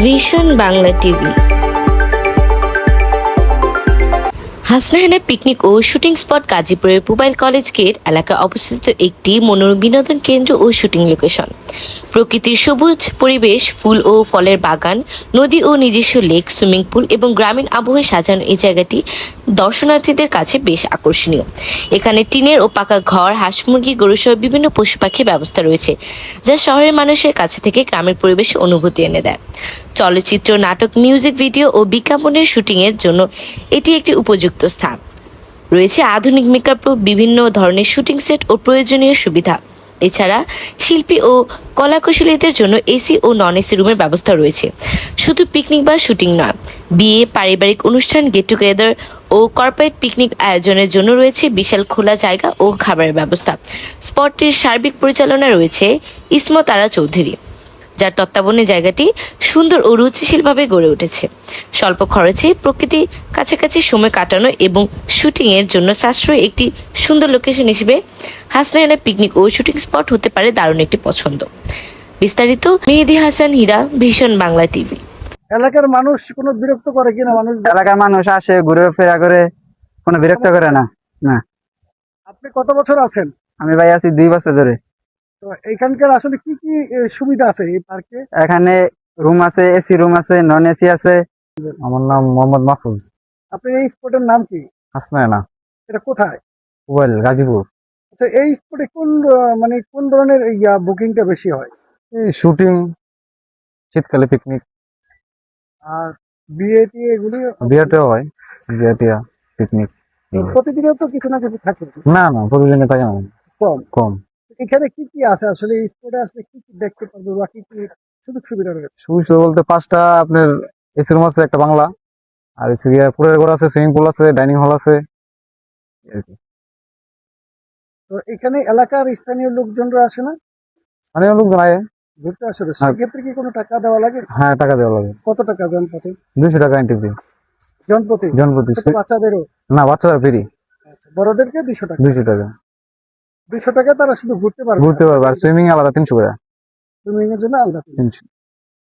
Vision Bangla TV. Hasnahena picnic ও shooting spot গাজীপুরের Pubail college gate এলাকায় অবস্থিত একটি মনোরম বিনোদন কেন্দ্র ও শুটিং লোকেশন। প্রকৃতির সবুজ পরিবেশ, ফুল ও ফলের বাগান, নদী ও নিজস্ব লেক, সুইমিং পুল এবং গ্রামীণ আবহে সাজানো এই জায়গাটি দর্শনার্থীদের কাছে বেশ আকর্ষণীয়। এখানে টিনের ও পাকা ঘর, হাঁস মুরগি, গরু সহ বিভিন্ন পশু পাখির ব্যবস্থা রয়েছে, যা শহরের মানুষের কাছে থেকে গ্রামের পরিবেশে অনুভূতি এনে দেয়। চলচ্চিত্র, নাটক, মিউজিক ভিডিও ও বিজ্ঞাপনের শুটিংয়ের জন্য এটি একটি উপযুক্ত স্থান। রয়েছে আধুনিক মেকআপ, বিভিন্ন ধরনের শুটিং সেট ও প্রয়োজনীয় সুবিধা। এছাড়া শিল্পী ও কলাকুশলীদের জন্য এসি ও নন এসি রুমের ব্যবস্থা রয়েছে। শুধু পিকনিক বা শুটিং নয়, বিয়ে, পারিবারিক অনুষ্ঠান, গেট টুগেদার ও কর্পোরেট পিকনিক আয়োজনের জন্য রয়েছে বিশাল খোলা জায়গা ও খাবারের ব্যবস্থা। স্পটটির সার্বিক পরিচালনা রয়েছে ইসমত আরা চৌধুরী, যার তত্ত্বাবধানে জায়গাটি সুন্দর ও রুচিশীলভাবে গড়ে উঠেছে। স্বল্প খরচে প্রকৃতির কাছাকাছি সময় কাটানো এবং শুটিংয়ের জন্য সাশ্রয়ী একটি সুন্দর লোকেশন হিসেবে হাসনাহেনা পিকনিক ও শুটিং স্পট হতে পারে দারুণ একটি পছন্দ। বিস্তারিত মেহেদী হাসান হীরা, ভিশন বাংলা টিভি। এলাকার মানুষ কোনো বিরক্ত করে কিনা? এলাকার মানুষ আসে, ঘুরে ফেরা করে, কোনো বিরক্ত করে না। না, আপনি কত বছর আছেন? আমি ভাই আছি 2 বছর ধরে। তো এখানকার আসলে কি কি সুবিধা আছে এই পার্কে? এখানে রুম আছে, এসি রুম আছে, নন এসি আছে। আমার নাম মোহাম্মদ মাহফুজ। আপনার এই স্পটের নাম কি? হাসনাহেনা, এটা কোথায়? পুবাইল, গাজীপুর। আচ্ছা, এই স্পটে মানে কোন ধরনের বুকিংটা বেশি হয়? এই শুটিং, শীতকালে পিকনিক, আর বিয়ে টিয়ে এগুলি? বিয়েতেও হয়, বিয়ে টিয়া, পিকনিক। প্রতিদিনও তো কিছু না কিছু থাকে। না না, প্রতিদিনে থাকে না, কম কম। এখানে কি কি আছে আসলে এই স্পটে আসলে কি কি দেখতে পারবো বা কি কি সুযোগ সুবিধা রয়েছে? সুবিধা বলতে 5টা আপনার এসি রুম আছে, একটা বাংলা, আর এসি পুরের ঘর আছে, সুইমিং পুল আছে, ডাইনিং হল আছে আর কি। তো এখানে এলাকার স্থানীয় লোকজনরা আসে না স্থানীয় লোক জানায়। ঘুরতে আসলে? সেক্ষেত্রে কি কোনো টাকা দেওয়া লাগে? হ্যাঁ, টাকা দেওয়া লাগে। কত টাকা জনপ্রতি? 200 টাকা এন্ট্রি ফি। জনপ্রতি? জনপ্রতি। ছোট বাচ্চাদেরও? না, বাচ্চারা ফ্রি। আচ্ছা, বড়দেরকে 200 টাকা? 200 টাকা 200 টাকা তারা শুধু ঘুরতে পারবে? ঘুরতে পারবে, আর সুইমিং আলাদা 300 করে। সুইমিং এর জন্য আলাদা? 300।